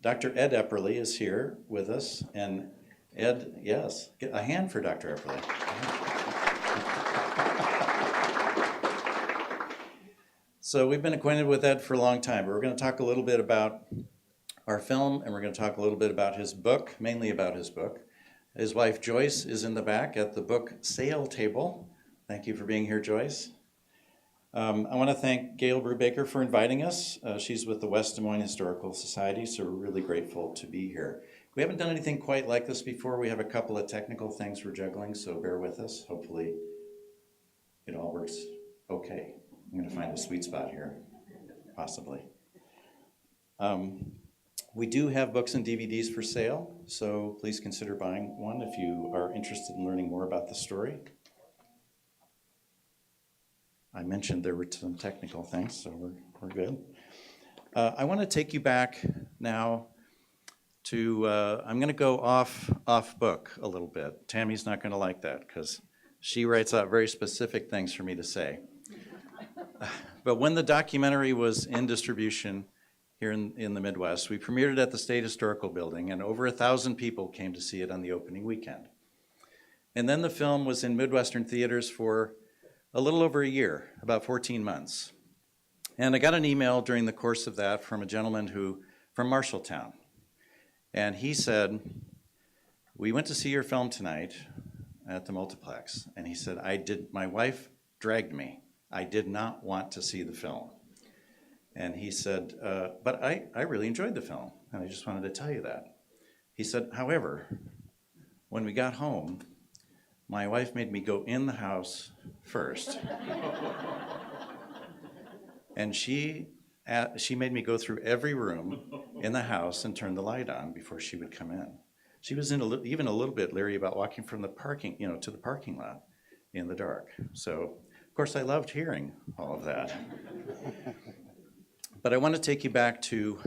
Dr. Ed Epperly is here with us, and Ed, yes, get a hand for Dr. Epperly. So we've been acquainted with Ed for a long time, but we're going to talk a little bit about our film, and we're going to talk a little bit about his book, mainly about his book. His wife Joyce is in the back at the book sale table. Thank you for being here, Joyce. I want to thank Gail Brubaker for inviting us. She's with the West Des Moines Historical Society, so we're really grateful to be here. We haven't done anything quite like this before. We have a couple of technical things we're juggling, so bear with us. Hopefully it all works okay. I'm going to find a sweet spot here, possibly. We do have books and DVDs for sale, so please consider buying one if you are interested in learning more about the story. I mentioned there were some technical things, so we're good. I want to take you back now to, I'm going to go off book a little bit. Tammy's not going to like that because she writes out very specific things for me to say. But when the documentary was in distribution here in the Midwest, we premiered it at the State Historical Building, and over 1,000 people came to see it on the opening weekend. And then the film was in Midwestern theaters for a little over a year, about 14 months. And I got an email during the course of that from a gentleman from Marshalltown. And he said, we went to see your film tonight at the multiplex. And he said, my wife dragged me. I did not want to see the film. And he said, but I really enjoyed the film. And I just wanted to tell you that. He said, however, when we got home, my wife made me go in the house first. And she made me go through every room in the house and turn the light on before she would come in. She was even a little bit leery about walking from the parking, to the parking lot in the dark. So, of course, I loved hearing all of that. But I want to take you back to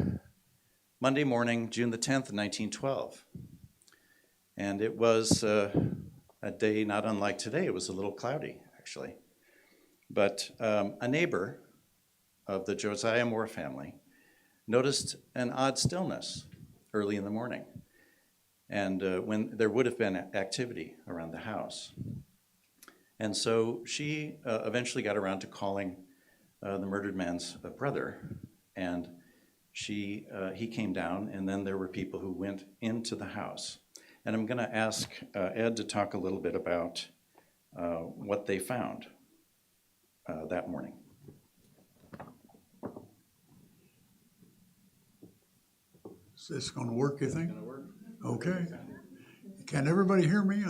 Monday morning, June the 10th, 1912. And it was a day not unlike today. It was a little cloudy, actually. But a neighbor of the Josiah Moore family noticed an odd stillness early in the morning, and when there would have been activity around the house. And so she eventually got around to calling the murdered man's brother, and he came down, and then there were people who went into the house. And I'm going to ask Ed to talk a little bit about what they found that morning. Is this going to work, you think? It's going to work. Okay. Can everybody hear me?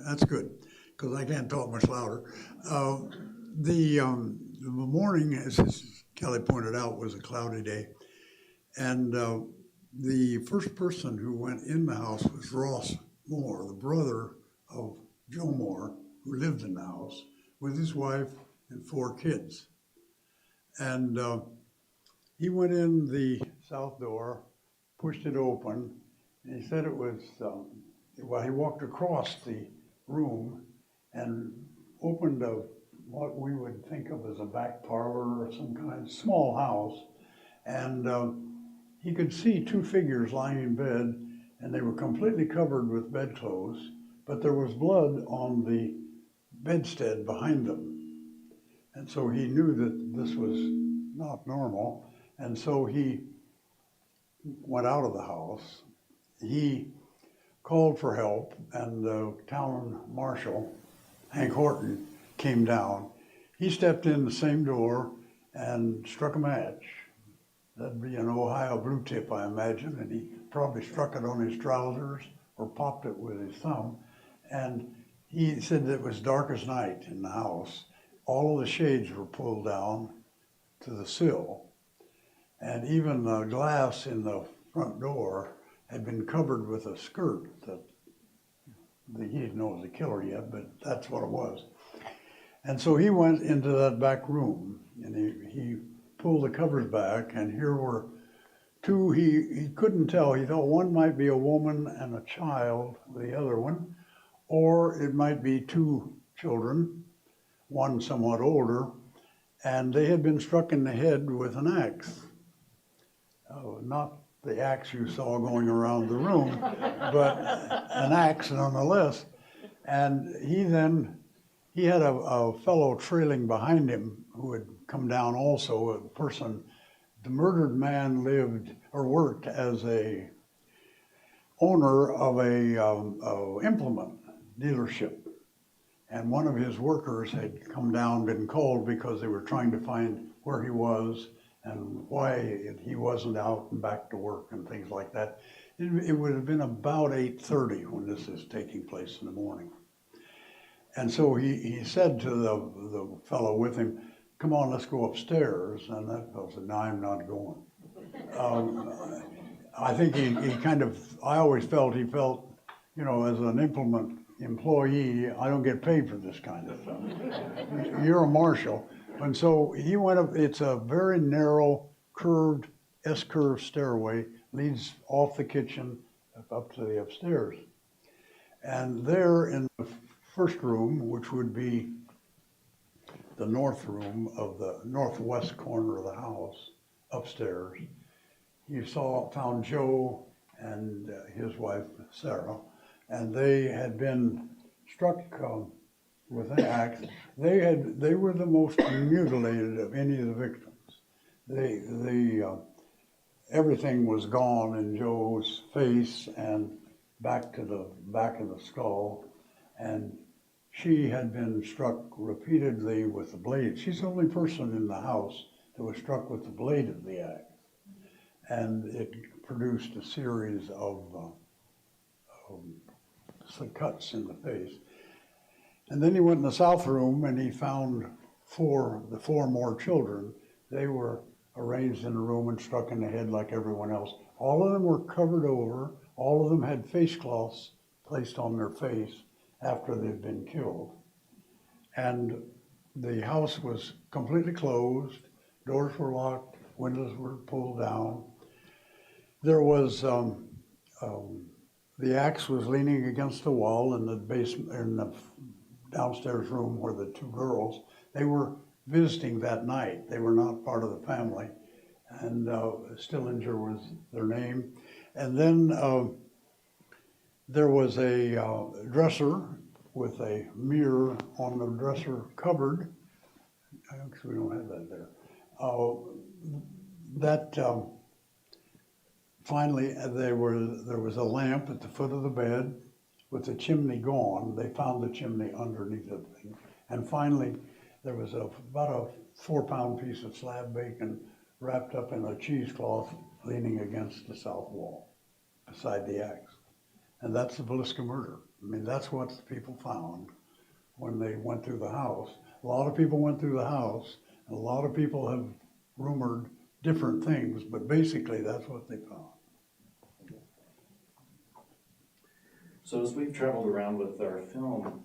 That's good, because I can't talk much louder. The morning, as Kelly pointed out, was a cloudy day. And the first person who went in the house was Ross Moore, the brother of Joe Moore, who lived in the house with his wife and 4 kids. And he went in the south door, pushed it open, and he said it was, he walked across the room and opened what we would think of as a back parlor or some kind of small house. And he could see 2 figures lying in bed, and they were completely covered with bedclothes, but there was blood on the bedstead behind them. And so he knew that this was not normal, and so he went out of the house. He called for help, and the town marshal, Hank Horton, came down. He stepped in the same door and struck a match. That'd be an Ohio blue tip, I imagine, and he probably struck it on his trousers or popped it with his thumb. And he said that it was dark as night in the house. All of the shades were pulled down to the sill, and even the glass in the front door had been covered with a skirt that he didn't know was a killer yet, but that's what it was. And so he went into that back room, and he pulled the covers back, and here were 2, he couldn't tell. He thought one might be a woman and a child, the other one, or it might be 2 children, one somewhat older, and they had been struck in the head with an axe. Not the axe you saw going around the room, but an axe nonetheless. And he had a fellow trailing behind him who had come down also, a person. The murdered man lived or worked as a owner of a implement dealership. And one of his workers had come down, been called because they were trying to find where he was and why he wasn't out and back to work and things like that. It would have been about 8:30 when this is taking place in the morning. And so he said to the fellow with him, "Come on, let's go upstairs." And that fellow said, "No, I'm not going." I think I always felt he felt, as an implement employee, I don't get paid for this kind of stuff. You're a marshal. And so he went up, it's a very narrow, curved, S-curve stairway, leads off the kitchen up to the upstairs. And there in the first room, which would be the north room of the northwest corner of the house, upstairs, he found Joe and his wife, Sarah, and they had been struck with an axe. They were the most mutilated of any of the victims. Everything was gone in Joe's face and back to the back of the skull, and she had been struck repeatedly with the blade. She's the only person in the house that was struck with the blade of the axe, and it produced a series of cuts in the face. And then he went in the south room and he found the four more children. They were arranged in a room and struck in the head like everyone else. All of them were covered over. All of them had face cloths placed on their face after they'd been killed. And the house was completely closed. Doors were locked. Windows were pulled down. There was the axe was leaning against the wall in the basement, in the downstairs room where the two girls, they were visiting that night. They were not part of the family. And Stillinger was their name. And then there was a dresser with a mirror on the dresser cupboard. Actually, we don't have that there. Finally, there was a lamp at the foot of the bed with the chimney gone. They found the chimney underneath the thing. And finally, there was about a 4-pound piece of slab bacon wrapped up in a cheesecloth leaning against the south wall beside the axe. And that's the Villisca murder. I mean, that's what the people found when they went through the house. A lot of people went through the house, and a lot of people have rumored different things, but basically that's what they found. So as we've traveled around with our film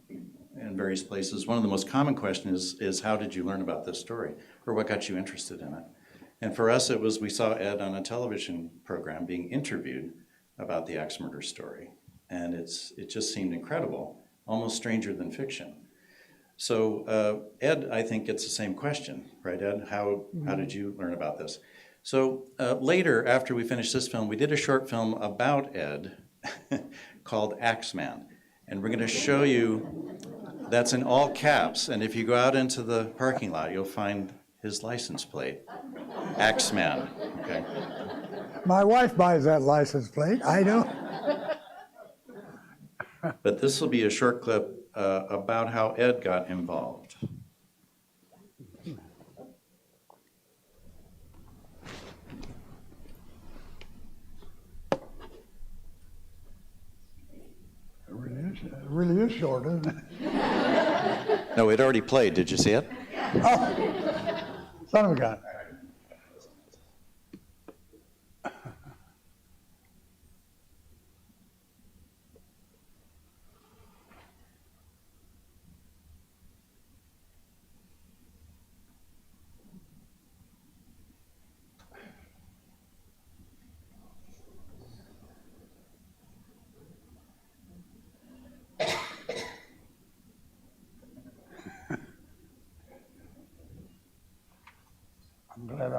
in various places, one of the most common questions is how did you learn about this story, or what got you interested in it? And for us, it was we saw Ed on a television program being interviewed about the axe murder story, and it just seemed incredible, almost stranger than fiction. So Ed, I think, gets the same question, right, Ed? How did you learn about this? So later, after we finished this film, we did a short film about Ed called Axeman. And we're going to show you, that's in all caps. And if you go out into the parking lot, you'll find his license plate, Axeman, okay? My wife buys that license plate, I don't. But this will be a short clip about how Ed got involved. It really is short, isn't it? No, it already played. Did you see it? Oh, son of a gun.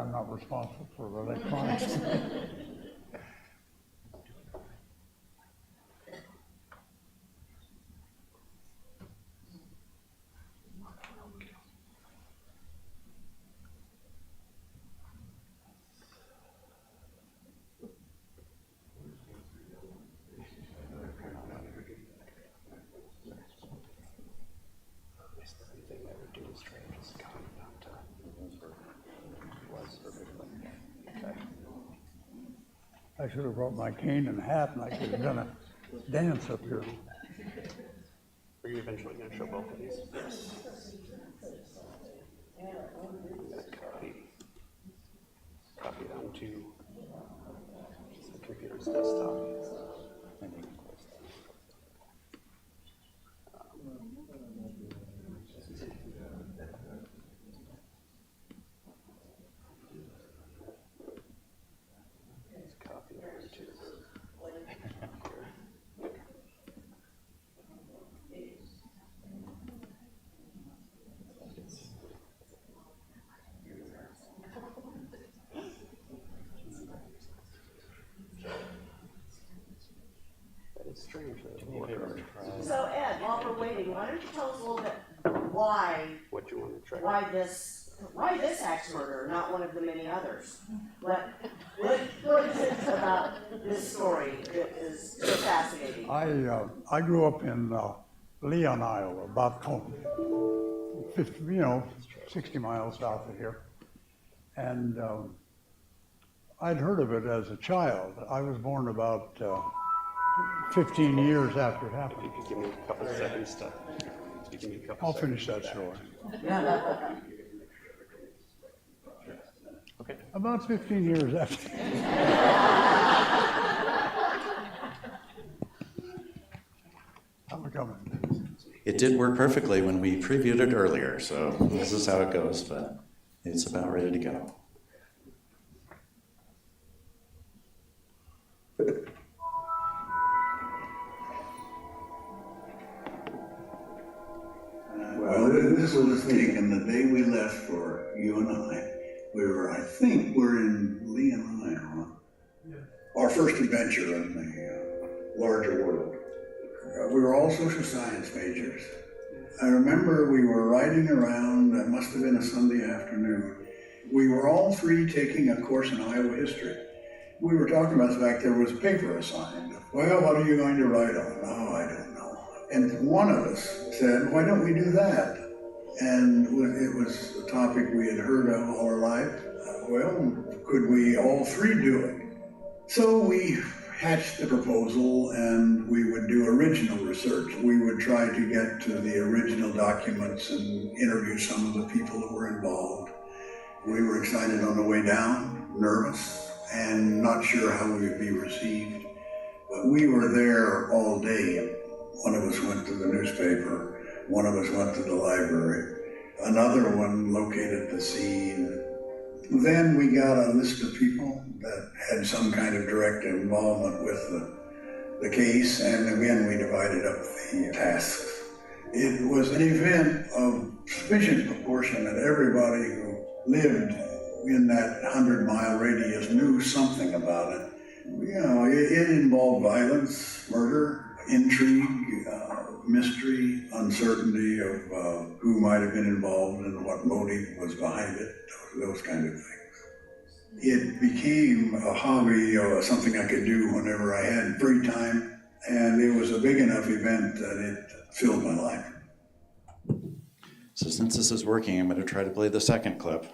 I'm not responsible for the electronics. I should have brought my cane and hat, and I could have done a dance up here. Are you eventually going to show both of these? Yes. Copy it onto the computer's desktop. Copy it onto It's strange that it works. So Ed, while we're waiting, why don't you tell us a little bit why What you want to try? why this axe murder, not one of the many others? What is it about this story that is so fascinating? I grew up in Leon, Iowa, about 50, 60 miles south of here, and I'd heard of it as a child. I was born about 15 years after it happened. If you could give me a couple seconds to. I'll finish that story. Okay. About 15 years after. I'm coming. It did work perfectly when we previewed it earlier, so this is how it goes, but it's about ready to go. Well, this was the thing, and the day we left for you and I think we're in Lena, Iowa. Our first adventure in the larger world. We were all social science majors. I remember we were riding around, it must have been a Sunday afternoon. We were all three taking a course in Iowa history. We were talking about the fact there was a paper assigned. Well, what are you going to write on? Oh, I don't know. And one of us said, why don't we do that? And it was a topic we had heard of all our life. Well, could we all three do it? So we hatched the proposal, and we would do original research. We would try to get to the original documents and interview some of the people that were involved. We were excited on the way down, nervous, and not sure how we would be received. But we were there all day. One of us went to the newspaper, one of us went to the library, another one located the scene. Then we got a list of people that had some kind of direct involvement with the case, and again we divided up the tasks. It was an event of sufficient proportion that everybody who lived in that 100-mile radius knew something about it. It involved violence, murder, intrigue, mystery, uncertainty of who might have been involved and what motive was behind it, those kind of things. It became a hobby or something I could do whenever I had free time, and it was a big enough event that it filled my life. So since this is working, I'm going to try to play the second clip.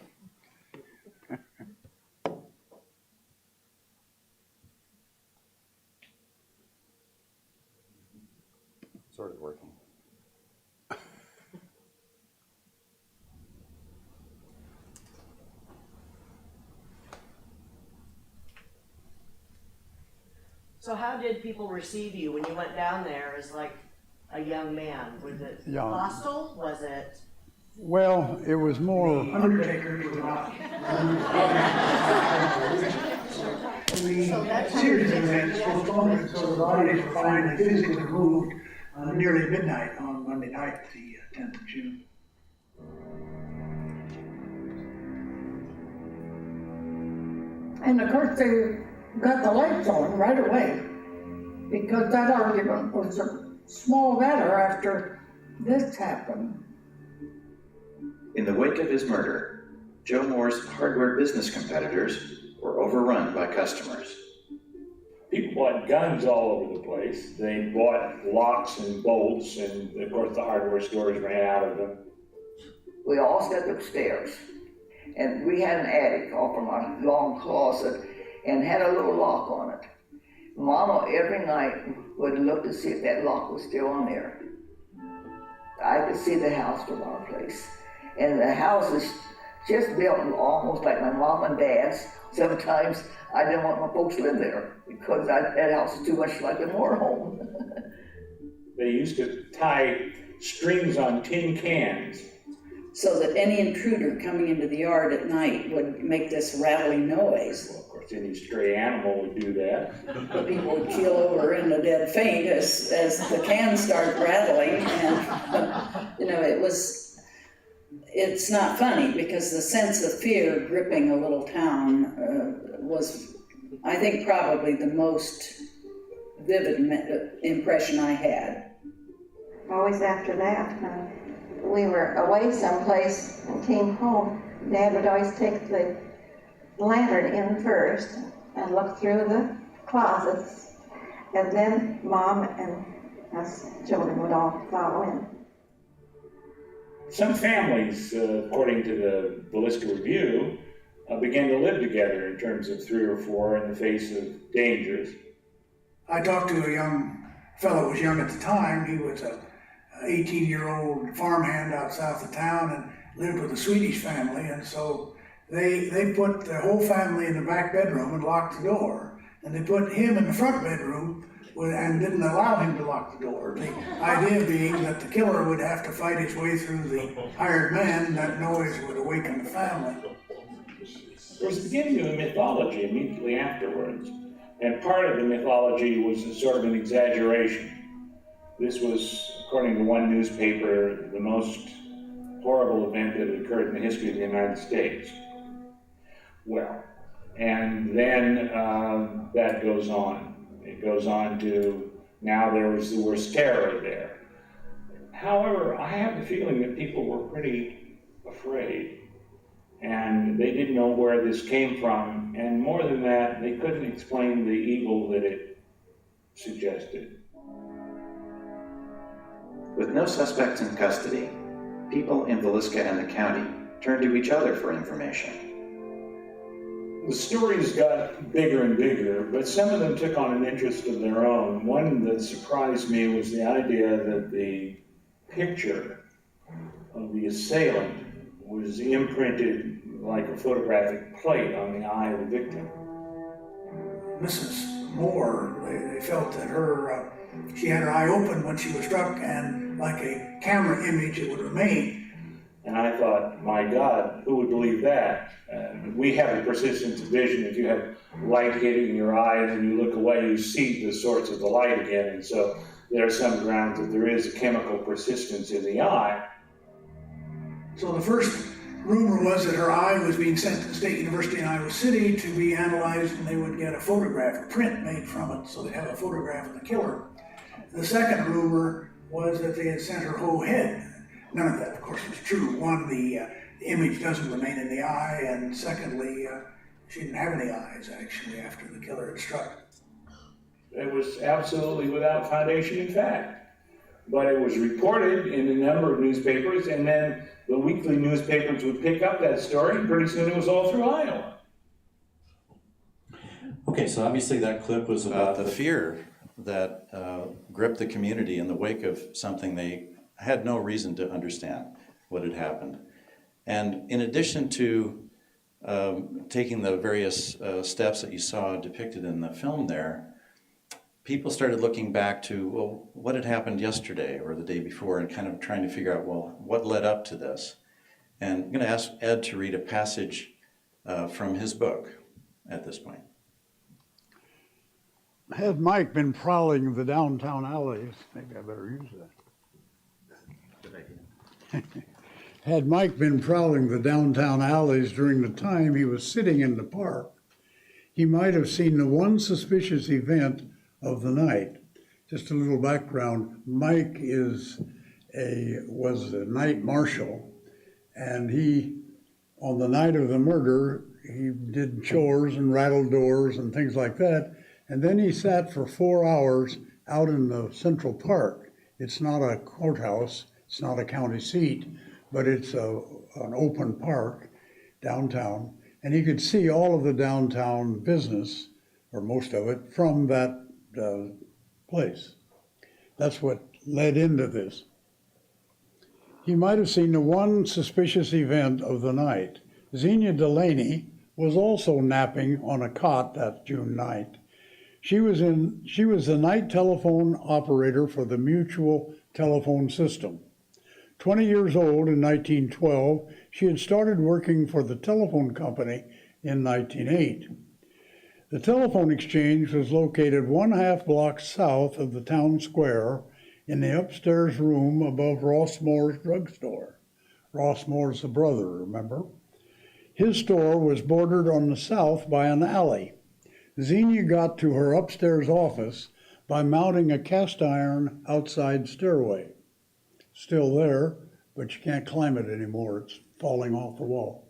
Sort of working. So how did people receive you when you went down there as like a young man? Was it Young. hostile? Was it? Well, it was more. Undertakers were not. So that's how Series of events postponed, so the bodies were finally physically removed nearly midnight on Monday night, the 10th of June. And of course, they got the lights on right away, because that argument was a small matter after this happened. In the wake of his murder, Joe Moore's hardware business competitors were overrun by customers. People bought guns all over the place. They bought locks and bolts, and of course the hardware stores ran out of them. We all stepped upstairs, and we had an attic off from our long closet and had a little lock on it. Mama every night would look to see if that lock was still on there. I could see the house from our place. And the house is just built almost like my mom and dad's. Sometimes I didn't want my folks to live there because that house is too much like a Moore home. They used to tie strings on tin cans. So that any intruder coming into the yard at night would make this rattling noise. Well, of course, any stray animal would do that. People would keel over in a dead faint as the cans start rattling, and you know, it's not funny because the sense of fear gripping a little town was, I think, probably the most vivid impression I had. Always after that, we were away someplace and came home, Dad would always take the lantern in first and look through the closets, and then Mom and us children would all follow in. Some families, according to the Villisca Review, began to live together in terms of 3 or 4 in the face of dangers. I talked to a young fellow who was young at the time. He was a 18-year-old farmhand out south of town and lived with a Swedish family, and so they put the whole family in the back bedroom and locked the door. And they put him in the front bedroom and didn't allow him to lock the door. The idea being that the killer would have to fight his way through the hired man, and that noise would awaken the family. There was the beginning of the mythology immediately afterwards, and part of the mythology was a sort of an exaggeration. This was, according to one newspaper, the most horrible event that had occurred in the history of the United States. Well, and then that goes on. It goes on to now there was the worst terror there. However, I have the feeling that people were pretty afraid, and they didn't know where this came from, and more than that, they couldn't explain the evil that it suggested. With no suspects in custody, people in Villisca and the county turned to each other for information. The stories got bigger and bigger, but some of them took on an interest of their own. One that surprised me was the idea that the picture of the assailant was imprinted like a photographic plate on the eye of the victim. Mrs. Moore, they felt that she had her eye open when she was struck, and like a camera image, it would remain. And I thought, my God, who would believe that? We have a persistence of vision. If you have light hitting your eye and then you look away, you see the source of the light again. And so there are some grounds that there is a chemical persistence in the eye. So the first rumor was that her eye was being sent to the State University in Iowa City to be analyzed, and they would get a photograph, a print made from it, so they'd have a photograph of the killer. The second rumor was that they had sent her whole head. None of that, of course, was true. One, the image doesn't remain in the eye, and secondly, she didn't have any eyes, actually, after the killer had struck. It was absolutely without foundation in fact. But it was reported in a number of newspapers, and then the weekly newspapers would pick up that story, and pretty soon it was all through Iowa. Okay, so obviously that clip was about the fear that gripped the community in the wake of something they had no reason to understand what had happened. And in addition to taking the various steps that you saw depicted in the film there, people started looking back to, well, what had happened yesterday or the day before, and kind of trying to figure out, well, what led up to this? And I'm going to ask Ed to read a passage from his book at this point. Had Mike been prowling the downtown alleys, maybe I better use that. Had Mike been prowling the downtown alleys during the time he was sitting in the park, He might have seen the one suspicious event of the night. Just a little background, Mike was a night marshal, and on the night of the murder, he did chores and rattled doors and things like that, and then he sat for 4 hours out in the Central Park. It's not a courthouse, it's not a county seat, but it's an open park downtown, and he could see all of the downtown business, or most of it, from that place. That's what led into this. He might have seen the one suspicious event of the night. Xenia Delaney was also napping on a cot that June night. She was the night telephone operator for the Mutual Telephone System. 20 years old in 1912, she had started working for the telephone company in 1908. The telephone exchange was located 1/2 block south of the town square in the upstairs room above Ross Moore's drugstore. Ross Moore's the brother, remember? His store was bordered on the south by an alley. Xenia got to her upstairs office by mounting a cast iron outside stairway. Still there, but you can't climb it anymore. It's falling off the wall.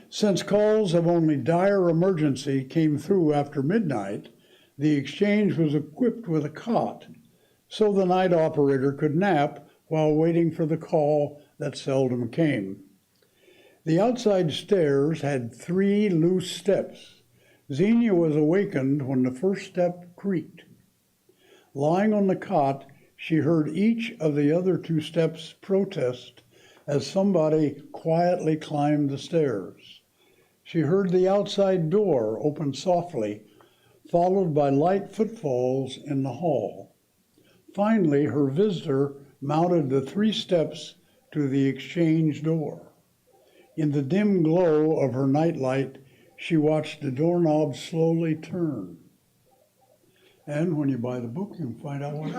Since calls of only dire emergency came through after midnight, the exchange was equipped with a cot, so the night operator could nap while waiting for the call that seldom came. The outside stairs had 3 loose steps. Xenia was awakened when the first step creaked. Lying on the cot, she heard each of the other 2 steps protest as somebody quietly climbed the stairs. She heard the outside door open softly, followed by light footfalls in the hall. Finally, her visitor mounted the 3 steps to the exchange door. In the dim glow of her nightlight, she watched the doorknob slowly turn. And when you buy the book, you can find out what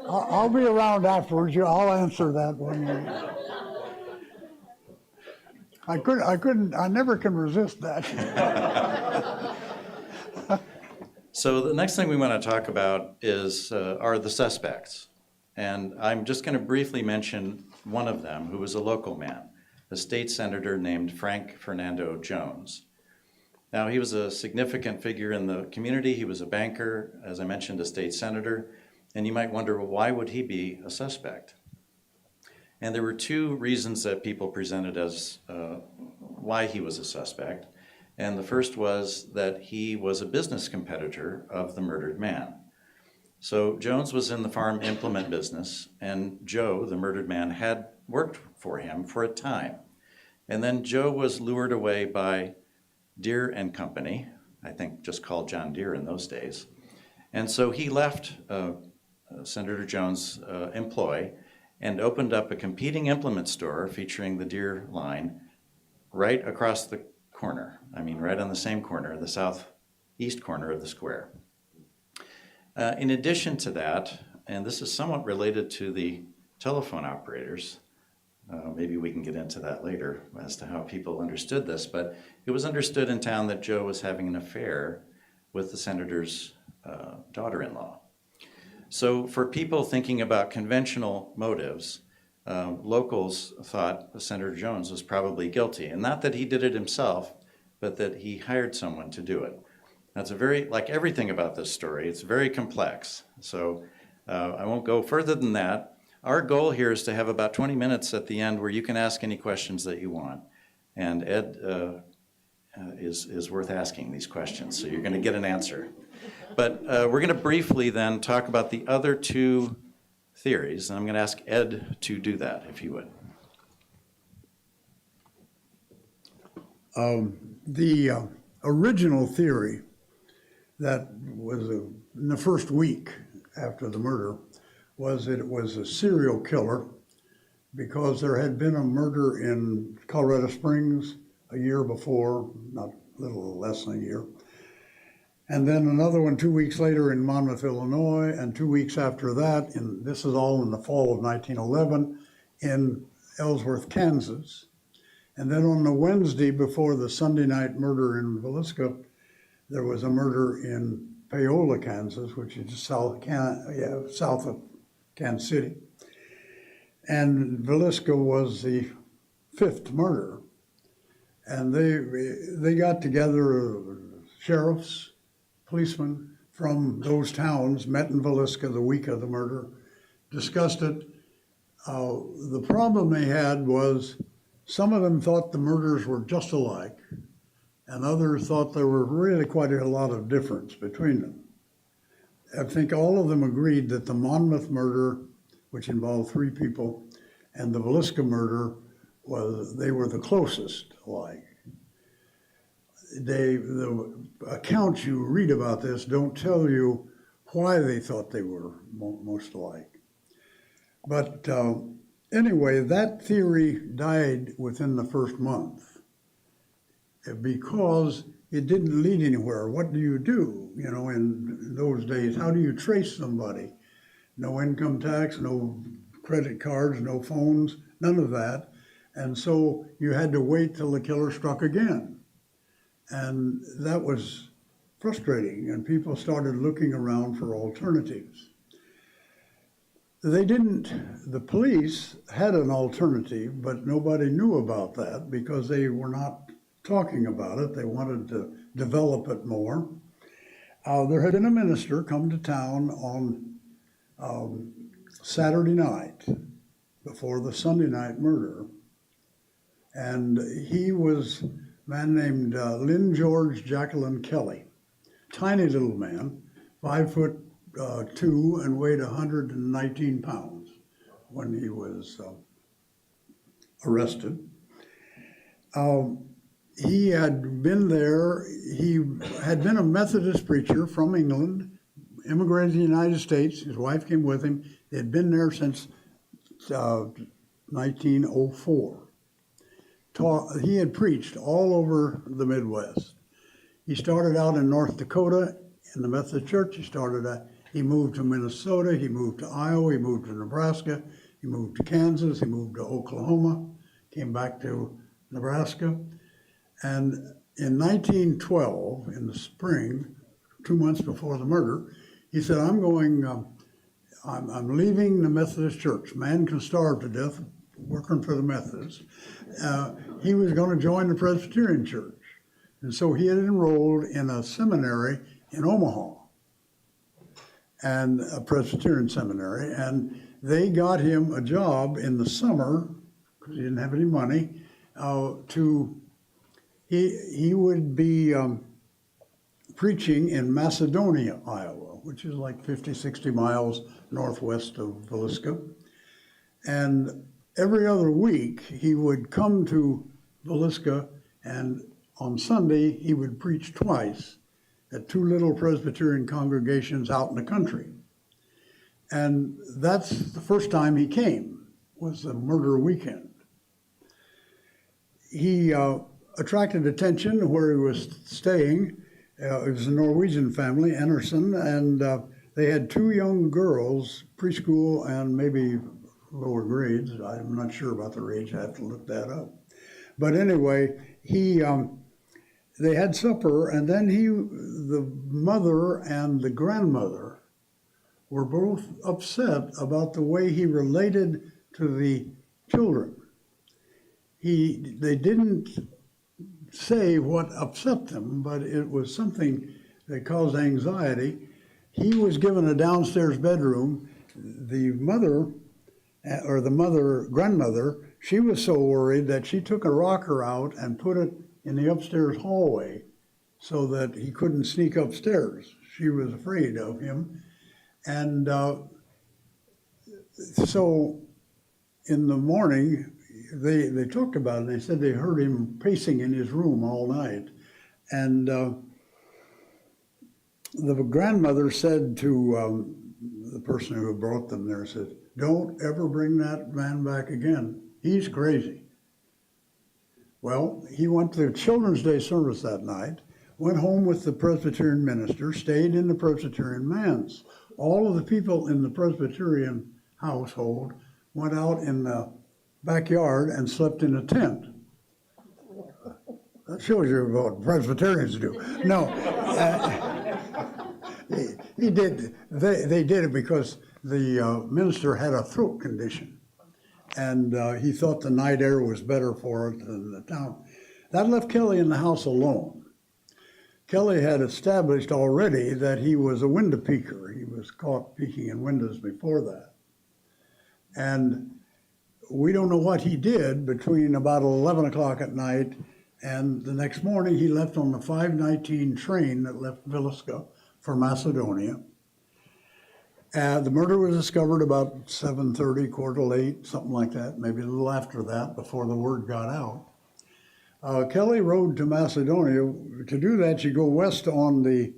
I'll be around afterwards. I'll answer that one. I never can resist that. So the next thing we want to talk about are the suspects. And I'm just going to briefly mention one of them, who was a local man, a state senator named Frank Fernando Jones. Now, he was a significant figure in the community. He was a banker, as I mentioned, a state senator. And you might wonder, well, why would he be a suspect? And there were 2 reasons that people presented as why he was a suspect. And the first was that he was a business competitor of the murdered man. So Jones was in the farm implement business, and Joe, the murdered man, had worked for him for a time. And then Joe was lured away by Deere and Company, I think just called John Deere in those days. And so he left Senator Jones' employ and opened up a competing implement store featuring the Deere line right across the corner. I mean, right on the same corner, the southeast corner of the square. In addition to that, and this is somewhat related to the telephone operators, maybe we can get into that later as to how people understood this, but it was understood in town that Joe was having an affair with the senator's daughter-in-law. So for people thinking about conventional motives, locals thought Senator Jones was probably guilty, and not that he did it himself, but that he hired someone to do it. That's like everything about this story, it's very complex. So I won't go further than that. Our goal here is to have about 20 minutes at the end where you can ask any questions that you want. And Ed is worth asking these questions, so you're going to get an answer. But we're going to briefly then talk about the other 2 theories, and I'm going to ask Ed to do that, if you would. The original theory that was in the first week after the murder was that it was a serial killer because there had been a murder in Colorado Springs a year before, not a little less than a year. And then another one 2 weeks later in Monmouth, Illinois, and 2 weeks after that, and this is all in the fall of 1911, in Ellsworth, Kansas. And then on the Wednesday before the Sunday night murder in Villisca, there was a murder in Paola, Kansas, which is south of Kansas City. And Villisca was the 5th murder. And they got together, sheriffs, policemen from those towns, met in Villisca the week of the murder, discussed it. The problem they had was some of them thought the murders were just alike, and others thought there were really quite a lot of difference between them. I think all of them agreed that the Monmouth murder, which involved 3 people, and the Villisca murder, they were the closest alike. The accounts you read about this don't tell you why they thought they were most alike. But anyway, that theory died within the first month because it didn't lead anywhere. What do you do? You know, in those days, how do you trace somebody? No income tax, no credit cards, no phones, none of that. And so you had to wait till the killer struck again. And that was frustrating, and people started looking around for alternatives. The police had an alternative, but nobody knew about that because they were not talking about it. They wanted to develop it more. There had been a minister come to town on Saturday night before the Sunday night murder, and he was a man named Lynn George Jacqueline Kelly, tiny little man, 5'2", and weighed 119 pounds when he was arrested. He had been there, he had been a Methodist preacher from England, immigrated to the United States. His wife came with him. They had been there since 1904. He had preached all over the Midwest. He started out in North Dakota in the Methodist Church. He moved to Minnesota, he moved to Iowa, he moved to Nebraska, he moved to Kansas, he moved to Oklahoma, came back to Nebraska. And in 1912, in the spring, 2 months before the murder, he said, I'm leaving the Methodist Church. Man can starve to death working for the Methodists. He was going to join the Presbyterian Church. And so he had enrolled in a seminary in Omaha, and a Presbyterian seminary, and they got him a job in the summer, because he didn't have any money, he would be preaching in Macedonia, Iowa, which is like 50, 60 miles northwest of Villisca. And every other week, he would come to Villisca, and on Sunday, he would preach twice at 2 little Presbyterian congregations out in the country. And that's the first time he came, was the murder weekend. He attracted attention where he was staying. It was a Norwegian family, Anderson, and they had 2 young girls, preschool and maybe lower grades. I'm not sure about their age, I have to look that up. But anyway, they had supper, and then the mother and the grandmother were both upset about the way he related to the children. They didn't say what upset them, but it was something that caused anxiety. He was given a downstairs bedroom. The grandmother, she was so worried that she took a rocker out and put it in the upstairs hallway so that he couldn't sneak upstairs. She was afraid of him. And so in the morning, they talked about it. They said they heard him pacing in his room all night. And the grandmother said to the person who brought them there, said, "Don't ever bring that man back again. He's crazy." Well, he went to the Children's Day service that night, went home with the Presbyterian minister, stayed in the Presbyterian manse. All of the people in the Presbyterian household went out in the backyard and slept in a tent. That shows you what Presbyterians do. No, he did. They did it because the minister had a throat condition, and he thought the night air was better for it than the town. That left Kelly in the house alone. Kelly had established already that he was a window peeker. He was caught peeking in windows before that. And we don't know what he did between about 11 o'clock at night and the next morning. He left on the 5:19 train that left Villisca for Macedonia. The murder was discovered about 7:30, 7:45, something like that, maybe a little after that, before the word got out. Kelly rode to Macedonia. To do that, you go west on the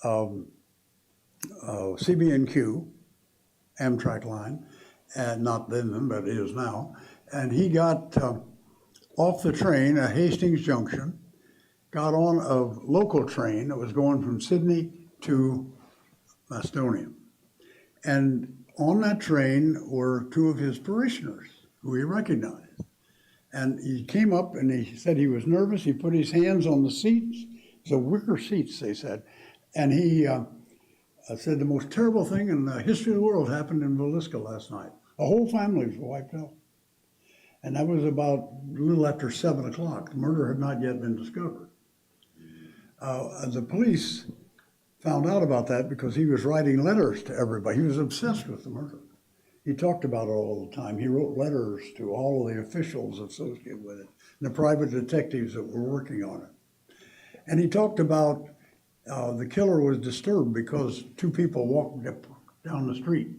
CB&Q Amtrak line, and not then, but it is now. And he got off the train at Hastings Junction, got on a local train that was going from Sydney to Macedonia. And on that train were two of his parishioners who he recognized. And he came up and he said he was nervous. He put his hands on the seats. The wicker seats, they said. And he said the most terrible thing in the history of the world happened in Villisca last night. A whole family was wiped out. And that was about a little after 7 o'clock. The murder had not yet been discovered. The police found out about that because he was writing letters to everybody. He was obsessed with the murder. He talked about it all the time. He wrote letters to all of the officials associated with it, and the private detectives that were working on it. And he talked about the killer was disturbed because two people walked up down the street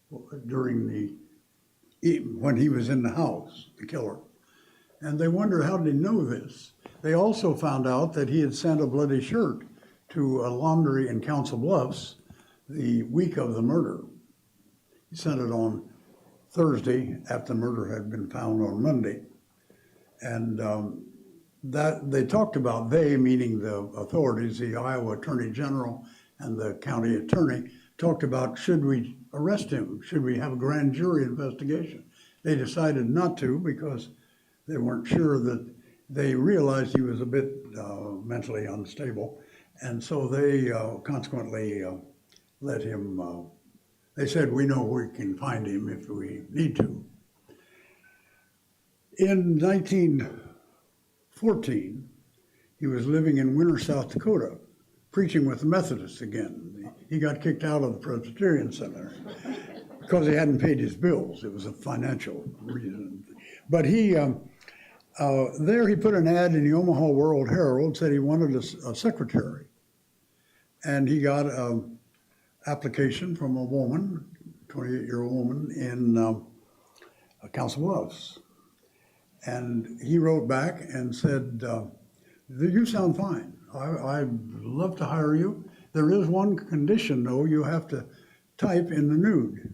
when he was in the house, the killer. And they wondered, how did he know this? They also found out that he had sent a bloody shirt to a laundry in Council Bluffs the week of the murder. He sent it on Thursday after the murder had been found on Monday. And that they talked about, they meaning the authorities, the Iowa Attorney General and the county attorney, talked about, should we arrest him? Should we have a grand jury investigation? They decided not to because they weren't sure that they realized he was a bit mentally unstable. And so they consequently let him, they said, we know we can find him if we need to. In 1914, he was living in Winter, South Dakota, preaching with the Methodists again. He got kicked out of the Presbyterian Seminary because he hadn't paid his bills. It was a financial reason. But he, there he put an ad in the Omaha World Herald, said he wanted a secretary. And he got an application from a woman, 28-year-old woman in Council Bluffs. And he wrote back and said, you sound fine. I'd love to hire you. There is one condition, though. You have to type in the nude.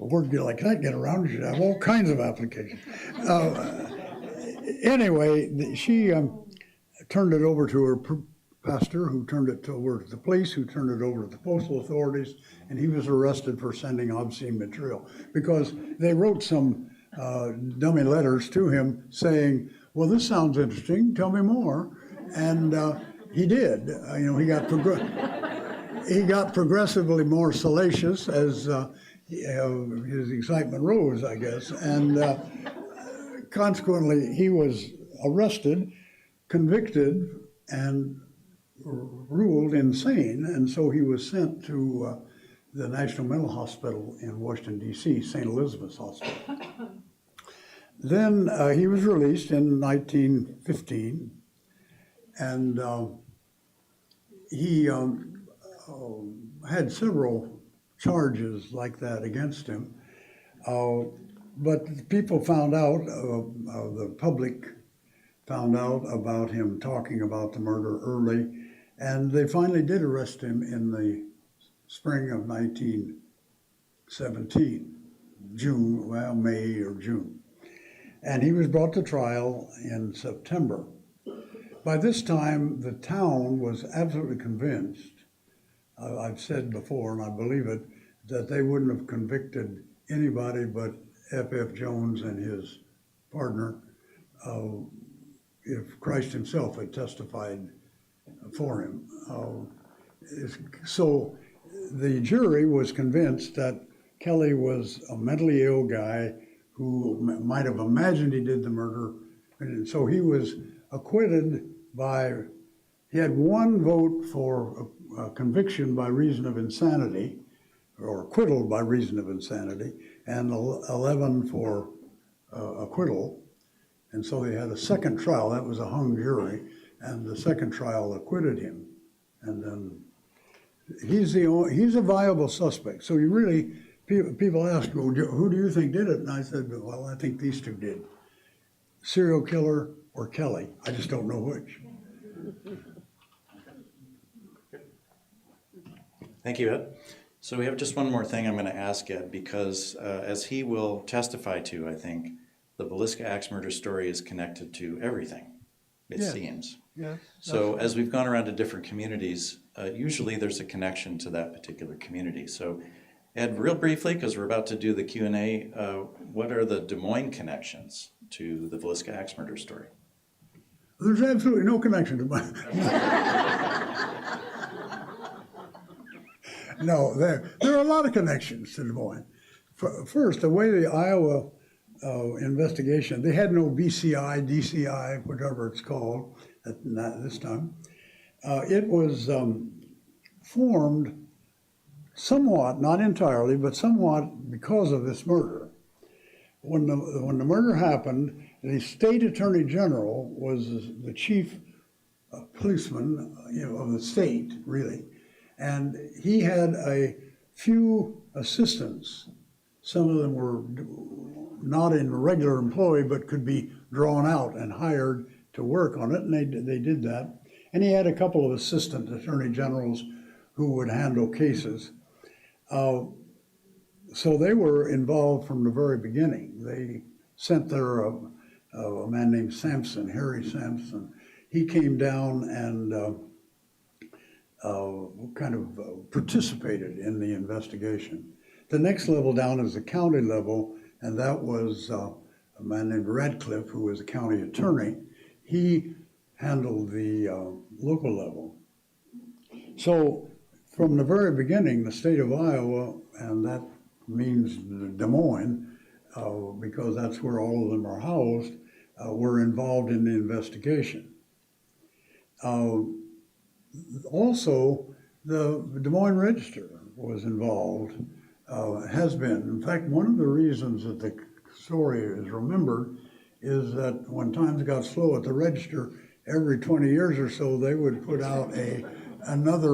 A word like that get around, you should have all kinds of applications. Anyway, she turned it over to her pastor, who turned it over to the police, who turned it over to the postal authorities, and he was arrested for sending obscene material because they wrote some dummy letters to him saying, well, this sounds interesting, tell me more. And he did. He got progressively more salacious as his excitement rose, I guess. And consequently, he was arrested, convicted, and ruled insane. And so he was sent to the National Mental Hospital in Washington, D.C., St. Elizabeth's Hospital. Then he was released in 1915, and he had several charges like that against him. But people found out, the public found out about him talking about the murder early, and they finally did arrest him in the spring of 1917, May or June. And he was brought to trial in September. By this time, the town was absolutely convinced I've said before, and I believe it, that they wouldn't have convicted anybody but F.F. Jones and his partner if Christ himself had testified for him. So the jury was convinced that Kelly was a mentally ill guy who might have imagined he did the murder, and so he was acquitted he had one vote for conviction by reason of insanity, or acquittal by reason of insanity, and 11 for acquittal. And so they had a second trial. That was a hung jury, and the second trial acquitted him. And then he's a viable suspect. So you really, people ask, well, who do you think did it? And I said, well, I think these two did. Serial killer or Kelly. I just don't know which. Thank you, Ed. So we have just one more thing I'm going to ask Ed, because as he will testify to, I think, the Villisca axe murder story is connected to everything, it seems. Yeah. So as we've gone around to different communities, usually there's a connection to that particular community. So Ed, real briefly, because we're about to do the Q&A, what are the Des Moines connections to the Villisca axe murder story? There's absolutely no connection to mine. No, there are a lot of connections to Des Moines. First, the way the Iowa investigation, they had no BCI, DCI, whatever it's called at this time. It was formed somewhat, not entirely, but somewhat because of this murder. When the murder happened, the state attorney general was the chief policeman, of the state, really. And he had a few assistants. Some of them were not in regular employ, but could be drawn out and hired to work on it, and they did that. And he had a couple of assistant attorney generals who would handle cases. So they were involved from the very beginning. They sent there a man named Sampson, Harry Sampson. He came down and kind of participated in the investigation. The next level down is the county level, and that was a man named Radcliffe, who was a county attorney. He handled the local level. So from the very beginning, the state of Iowa, and that means Des Moines, because that's where all of them are housed, were involved in the investigation. Also, the Des Moines Register was involved, has been. In fact, one of the reasons that the story is remembered is that when times got slow at the Register, every 20 years or so, they would put out another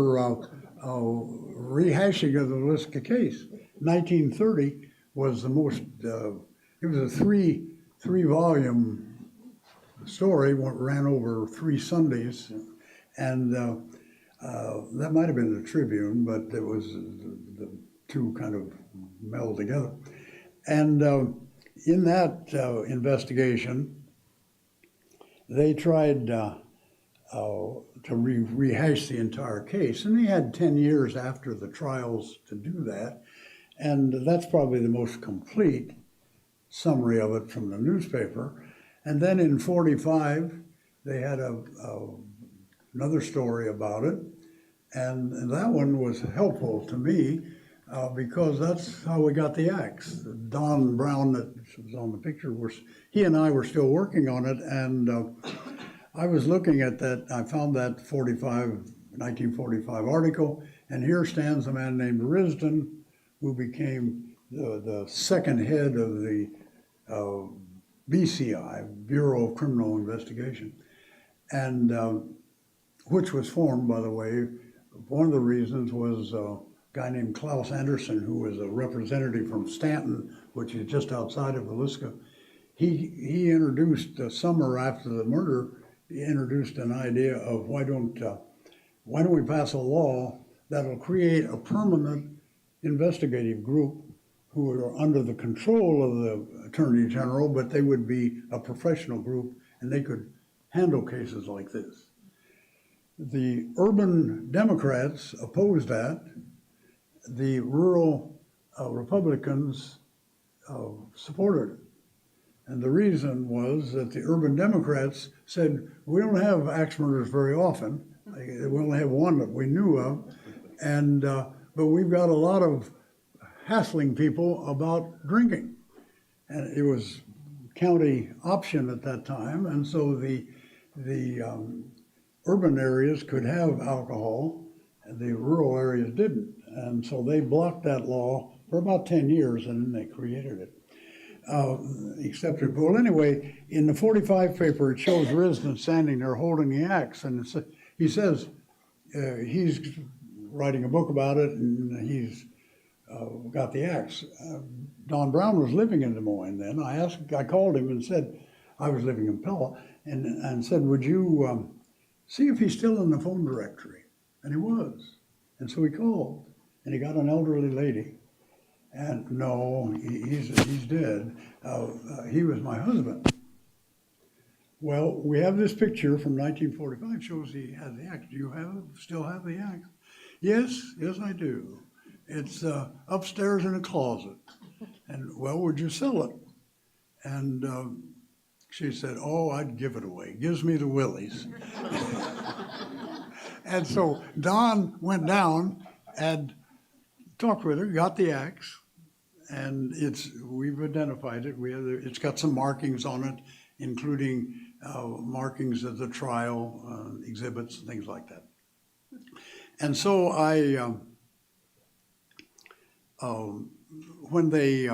rehashing of the Villisca case. 1930 was the most, it was a three-volume story, ran over 3 Sundays, and that might have been the Tribune, but it was the two kind of meld together. And in that investigation, they tried to rehash the entire case, and they had 10 years after the trials to do that, and that's probably the most complete summary of it from the newspaper. And then in 45, they had another story about it, and that one was helpful to me because that's how we got the axe. Don Brown, that was on the picture, he and I were still working on it, and I was looking at that. I found that 1945 article, and here stands a man named Risden, who became the second head of the BCI, Bureau of Criminal Investigation, and which was formed, by the way. One of the reasons was a guy named Klaus Anderson, who was a representative from Stanton, which is just outside of Villisca. He introduced, summer after the murder, he introduced an idea of why don't we pass a law that'll create a permanent investigative group who are under the control of the Attorney General, but they would be a professional group and they could handle cases like this. The urban Democrats opposed that. The rural Republicans supported it. And the reason was that the urban Democrats said, we don't have axe murders very often. We only have one that we knew of. And, but we've got a lot of hassling people about drinking. And it was county option at that time. And so the urban areas could have alcohol and the rural areas didn't. And so they blocked that law for about 10 years and then they created it. Accepted. Well, anyway, in the 45 paper, it shows Risden standing there holding the axe, and he says he's writing a book about it, and he's got the axe. Don Brown was living in Des Moines then. I called him and said, I was living in Pella, and said, would you see if he's still in the phone directory? And he was. And so he called, and he got an elderly lady. And no, he's dead. He was my husband. Well, we have this picture from 1945, shows he had the axe. Do you still have the axe? Yes, I do. It's upstairs in a closet. And, well, would you sell it? And she said, oh, I'd give it away. Gives me the willies. And so Don went down and talked with her, got the axe, and we've identified it. It's got some markings on it, including markings of the trial, exhibits, and things like that. And so when they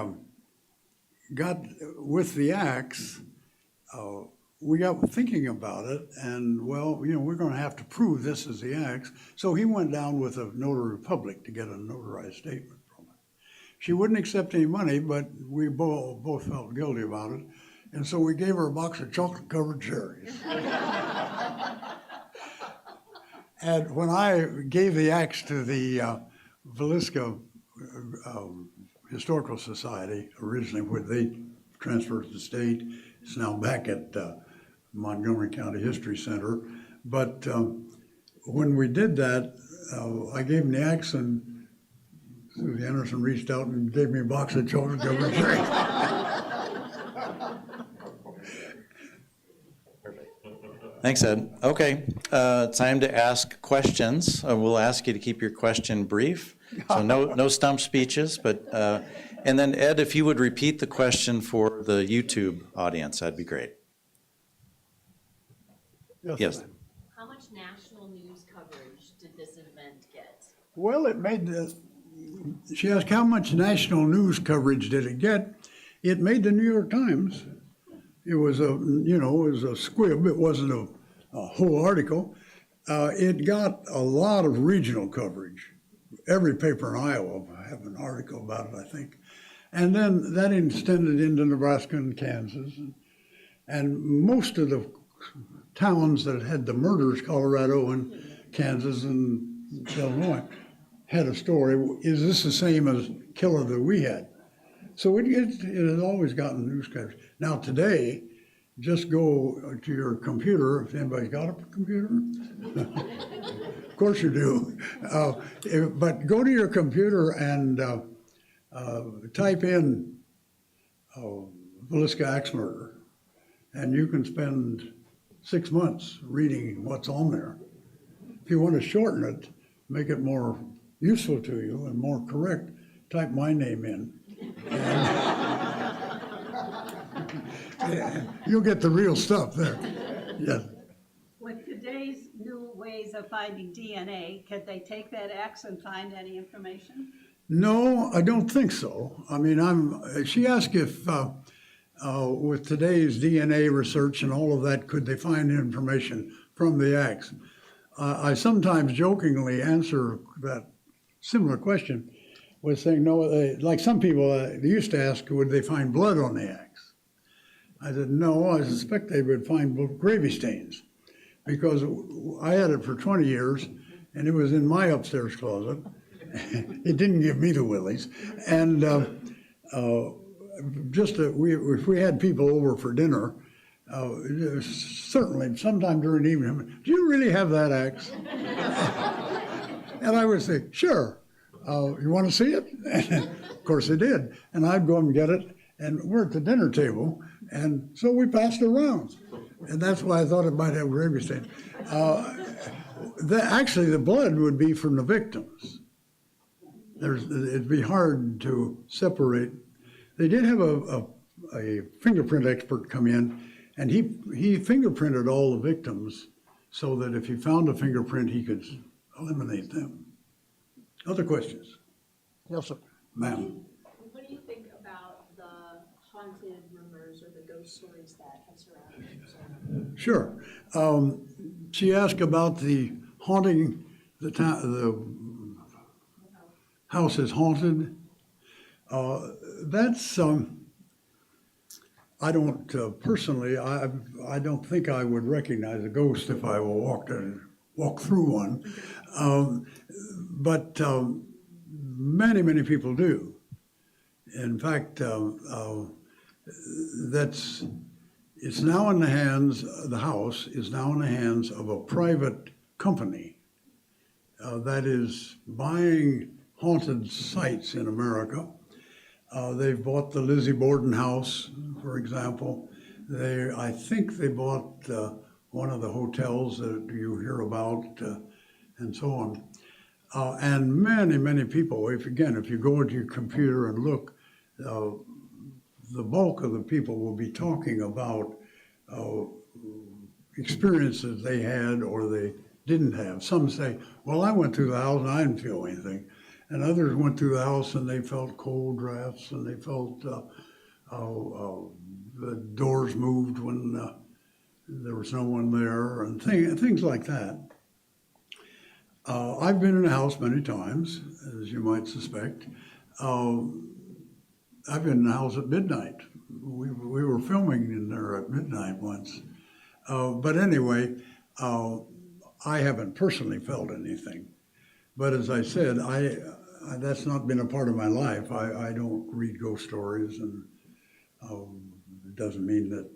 got with the axe, we got thinking about it, and well, we're going to have to prove this is the axe. So he went down with a notary public to get a notarized statement from it. She wouldn't accept any money, but we both felt guilty about it, and so we gave her a box of chocolate-covered cherries. And when I gave the axe to the Villisca Historical Society, originally where they transferred to the state, it's now back at Montgomery County History Center. But when we did that, I gave him the axe, and Susie Anderson reached out and gave me a box of chocolate-covered cherries. Thanks, Ed. Okay, time to ask questions. We'll ask you to keep your question brief, so no stump speeches. But and then Ed, if you would repeat the question for the YouTube audience, that'd be great. Yes. How much national news coverage did this event get? Well, it made she asked how much national news coverage did it get? It made the New York Times. It was a squib. It wasn't a whole article. It got a lot of regional coverage. Every paper in Iowa have an article about it, I think. And then that extended into Nebraska and Kansas. And most of the towns that had the murders, Colorado and Kansas and Illinois, had a story. Is this the same as killer that we had? So it has always gotten news coverage. Now today, just go to your computer, if anybody's got a computer. Of course you do. But go to your computer and type in Villisca axe murder, and you can spend 6 months reading what's on there. If you want to shorten it, make it more useful to you and more correct, type my name in. And you'll get the real stuff there. Yes. With today's new ways of finding DNA, could they take that axe and find any information? No, I don't think so. I mean, she asked if with today's DNA research and all of that, could they find information from the axe? I sometimes jokingly answer that similar question with saying, no, like some people they used to ask, would they find blood on the axe? I said, no, I suspect they would find gravy stains, because I had it for 20 years and it was in my upstairs closet. It didn't give me the willies. And if we had people over for dinner, Certainly, sometime during the evening, do you really have that axe? And I would say, sure. You want to see it? Of course they did. And I'd go and get it, and we're at the dinner table, and so we passed it around. And that's why I thought it might have gravy stain. Actually, the blood would be from the victims. It'd be hard to separate. They did have a fingerprint expert come in, and he fingerprinted all the victims so that if he found a fingerprint, he could eliminate them. Other questions? Yes, sir. Ma'am. What do you think about the haunted rumors or the ghost stories that have surrounded Josiah? Sure. She asked about the haunting, the house is haunted. That's, I don't, personally, I don't think I would recognize a ghost if I walk through one. But many, many people do. In fact, it's now in the hands, the house is now in the hands of a private company that is buying haunted sites in America. They've bought the Lizzie Borden house, for example. I think they bought one of the hotels that you hear about, and so on. And many, many people, if you go into your computer and look, the bulk of the people will be talking about experiences they had or they didn't have. Some say, well, I went through the house and I didn't feel anything. And others went through the house and they felt cold drafts and they felt the doors moved when there was no one there and things like that. I've been in a house many times, as you might suspect. I've been in the house at midnight. We were filming in there at midnight once. But anyway, I haven't personally felt anything. But as I said, that's not been a part of my life. I don't read ghost stories, and it doesn't mean that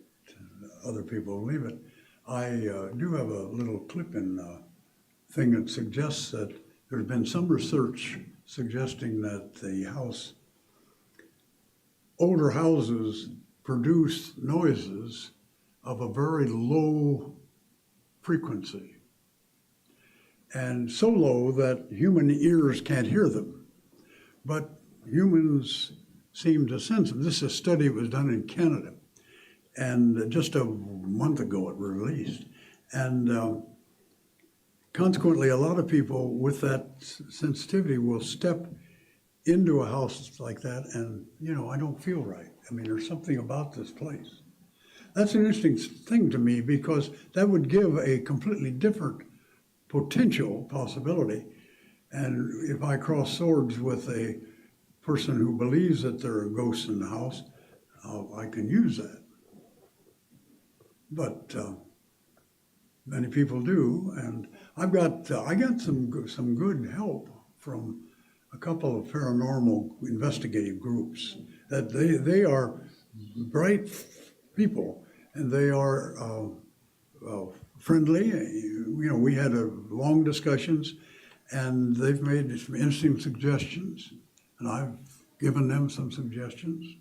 other people believe it. I do have a little clip-in thing that suggests that there's been some research suggesting that the older houses produce noises of a very low frequency, and so low that human ears can't hear them. But humans seem to sense them. This is a study that was done in Canada, and just a month ago it was released. And consequently, a lot of people with that sensitivity will step into a house like that and, I don't feel right. I mean, there's something about this place. That's an interesting thing to me because that would give a completely different potential possibility. And if I cross swords with a person who believes that there are ghosts in the house, I can use that. But many people do, and I got some good help from a couple of paranormal investigative groups. That they are bright people, and they are friendly. We had long discussions, and they've made some interesting suggestions, and I've given them some suggestions,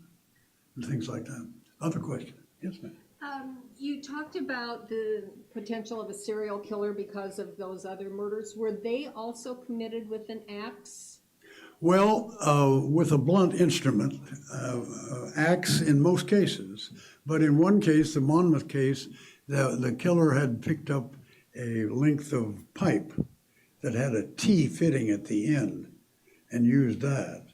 and things like that. Other question? Yes, ma'am. You talked about the potential of a serial killer because of those other murders. Were they also committed with an axe? Well, with a blunt instrument, axe in most cases. But in one case, the Monmouth case, the killer had picked up a length of pipe that had a T fitting at the end and used that.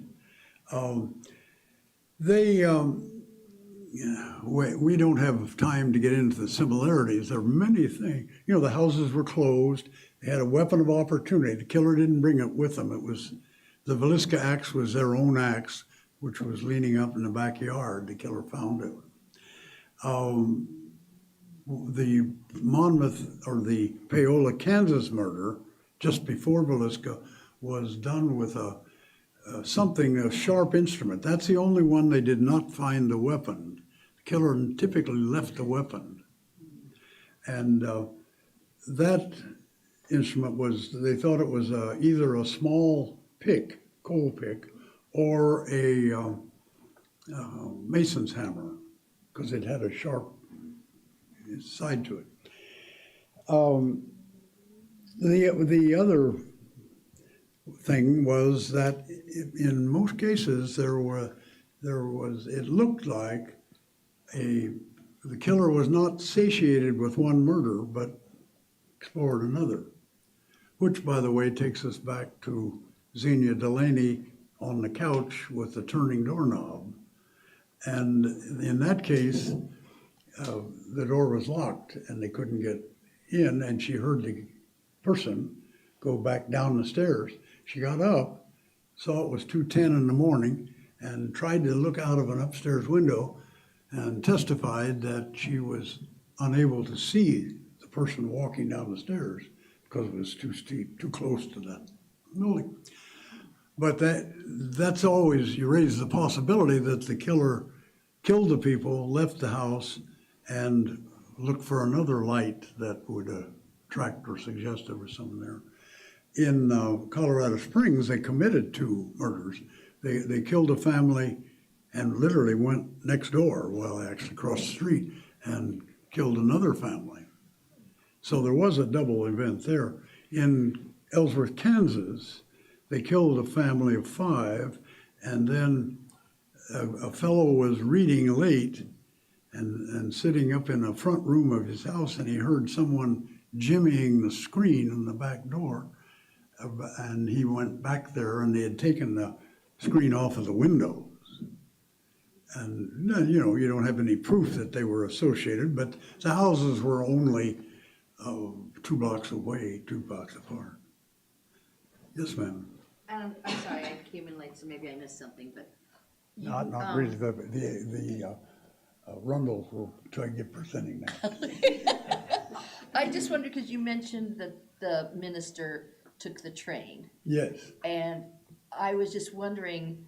We don't have time to get into the similarities. There are many things. The houses were closed. They had a weapon of opportunity. The killer didn't bring it with them. The Villisca axe was their own axe, which was leaning up in the backyard. The killer found it. The Monmouth or the Paola, Kansas murder, just before Villisca, was done with a sharp instrument. That's the only one they did not find the weapon. The killer typically left the weapon. And that instrument was, they thought it was either a small pick, coal pick, or a mason's hammer, because it had a sharp side to it. The other thing was that in most cases there was, it looked like the killer was not satiated with one murder, but explored another, which, by the way, takes us back to Xenia Delaney on the couch with the turning doorknob. And in that case, the door was locked and they couldn't get in, and she heard the person go back down the stairs. She got up, saw it was 2:10 in the morning, and tried to look out of an upstairs window and testified that she was unable to see the person walking down the stairs because it was too steep, too close to that building. But that's always, you raise the possibility that the killer killed the people, left the house, and looked for another light that would attract or suggest there was someone there. In Colorado Springs, they committed 2 murders. They killed a family and literally went next door, well, actually across the street, and killed another family. So there was a double event there. In Ellsworth, Kansas, they killed a family of 5, and then a fellow was reading late and sitting up in the front room of his house, and he heard someone jimmying the screen on the back door. And he went back there, and they had taken the screen off of the windows. And, you know, you don't have any proof that they were associated, but the houses were only 2 blocks away, 2 blocks apart. Yes, ma'am. I'm sorry, I came in late, so maybe I missed something, but. Not really, the Rundles will try to get presenting now. I just wondered, because you mentioned that the minister took the train. Yes. And I was just wondering,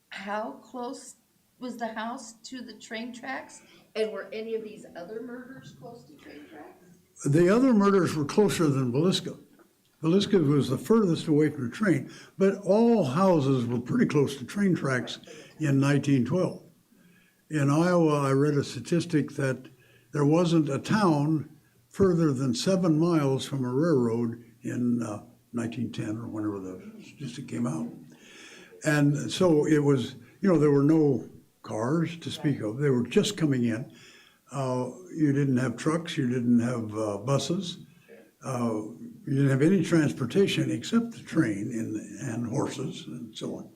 how close was the house to the train tracks? And were any of these other murders close to train tracks? The other murders were closer than Villisca. Villisca was the furthest away from the train, but all houses were pretty close to train tracks in 1912. In Iowa, I read a statistic that there wasn't a town further than 7 miles from a railroad in 1910 or whenever the statistic came out. And so it was, you know, there were no cars to speak of. They were just coming in. You didn't have trucks, you didn't have buses. You didn't have any transportation except the train and horses and so on.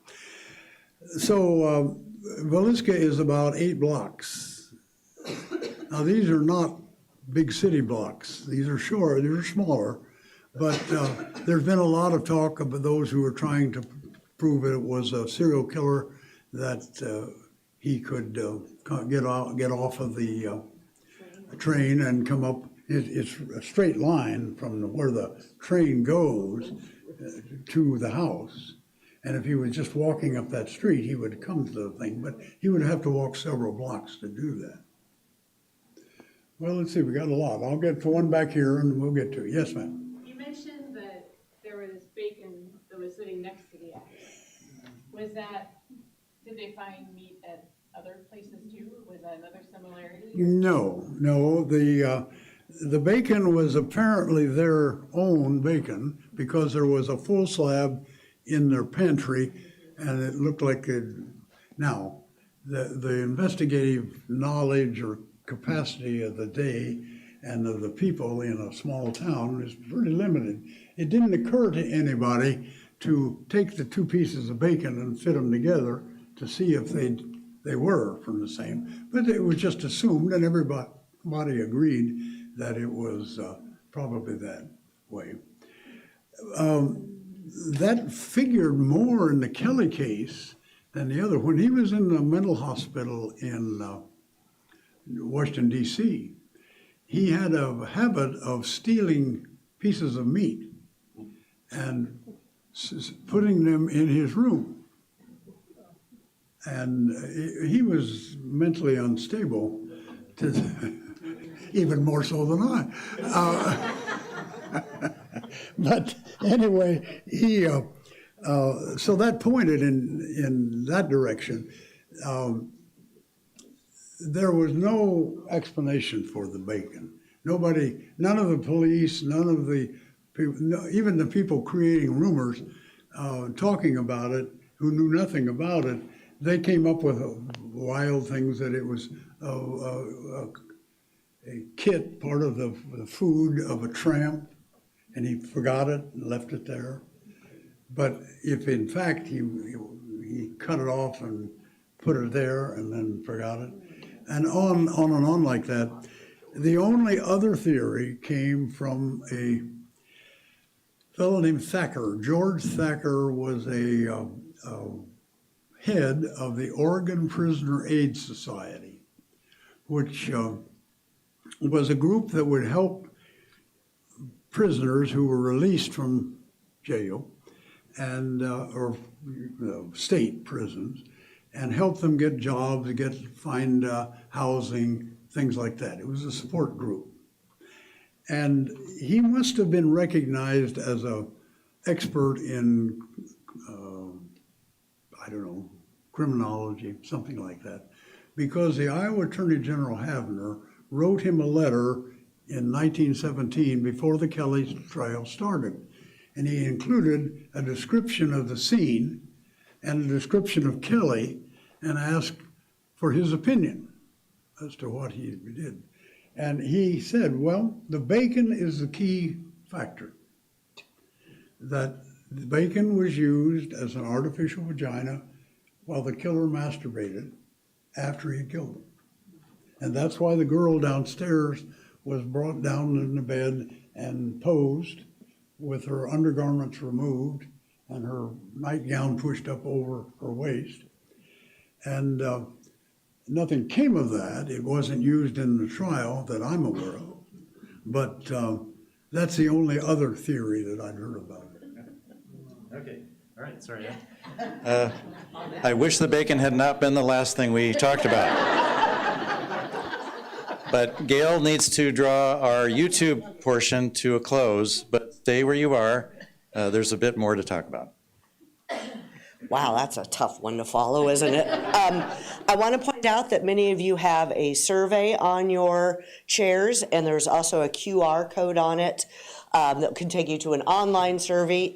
So Villisca is about 8 blocks. Now these are not big city blocks. These are short, these are smaller, but there's been a lot of talk about those who are trying to prove it was a serial killer, that he could get off of the train and come up. It's a straight line from where the train goes to the house. And if he was just walking up that street, he would come to the thing, but he would have to walk several blocks to do that. Well, let's see, we got a lot. I'll get to one back here and we'll get to it. Yes, ma'am. You mentioned that there was bacon that was sitting next to the axe. Was that, did they find meat at other places too? Was that another similarity? No, the bacon was apparently their own bacon because there was a full slab in their pantry, and it looked like now the investigative knowledge or capacity of the day and of the people in a small town is pretty limited. It didn't occur to anybody to take the 2 pieces of bacon and fit them together to see if they were from the same, but it was just assumed, and everybody agreed that it was probably that way. That figured more in the Kelly case than the other. When he was in the mental hospital in Washington, D.C., he had a habit of stealing pieces of meat and putting them in his room. And he was mentally unstable. even more so than I. But anyway, he, so that pointed in that direction. There was no explanation for the bacon. Nobody, none of the police, none of the people, even the people creating rumors, talking about it, who knew nothing about it, they came up with wild things that it was a kit, part of the food of a tramp, and he forgot it and left it there. But if in fact he cut it off and put it there and then forgot it, and on and on like that. The only other theory came from a fellow named Thacker. George Thacker was a head of the Oregon Prisoner Aid Society, which was a group that would help prisoners who were released from jail and or state prisons, and help them get jobs, find housing, things like that. It was a support group. And he must have been recognized as an expert in, I don't know, criminology, something like that, because the Iowa Attorney General Havner wrote him a letter in 1917 before the Kelly trial started. And he included a description of the scene and a description of Kelly and asked for his opinion as to what he did. And he said, well, the bacon is the key factor. That the bacon was used as an artificial vagina while the killer masturbated after he killed him. And that's why the girl downstairs was brought down in the bed and posed with her undergarments removed and her nightgown pushed up over her waist. And nothing came of that. It wasn't used in the trial that I'm aware of. But that's the only other theory that I'd heard about it. Okay, all right, sorry. I wish the bacon had not been the last thing we talked about. But Gail needs to draw our YouTube portion to a close, but stay where you are. There's a bit more to talk about. Wow, that's a tough one to follow, isn't it? I want to point out that many of you have a survey on your chairs, and there's also a QR code on it that can take you to an online survey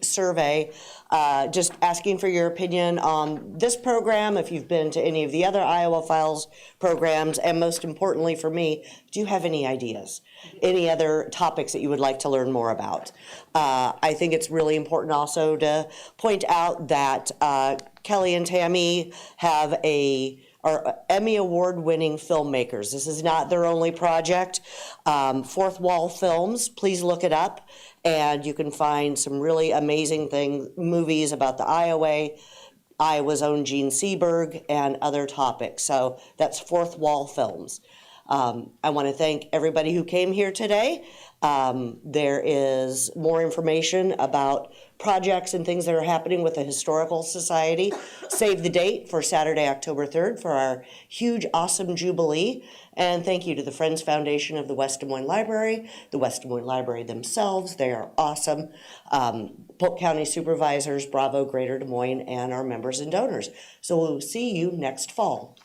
just asking for your opinion on this program, if you've been to any of the other Iowa Files programs, and most importantly for me, do you have any ideas? Any other topics that you would like to learn more about? I think it's really important also to point out that Kelly and Tammy have are Emmy Award-winning filmmakers. This is not their only project. Fourth Wall Films, please look it up, and you can find some really amazing movies about the Iowa's own Gene Seberg, and other topics. So that's Fourth Wall Films. I want to thank everybody who came here today. There is more information about projects and things that are happening with the Historical Society. Save the date for Saturday, October 3rd for our huge, awesome Jubilee. And thank you to the Friends Foundation of the West Des Moines Library, the West Des Moines Library themselves. They are awesome. Polk County Supervisors, Bravo, Greater Des Moines, and our members and donors. So we'll see you next fall.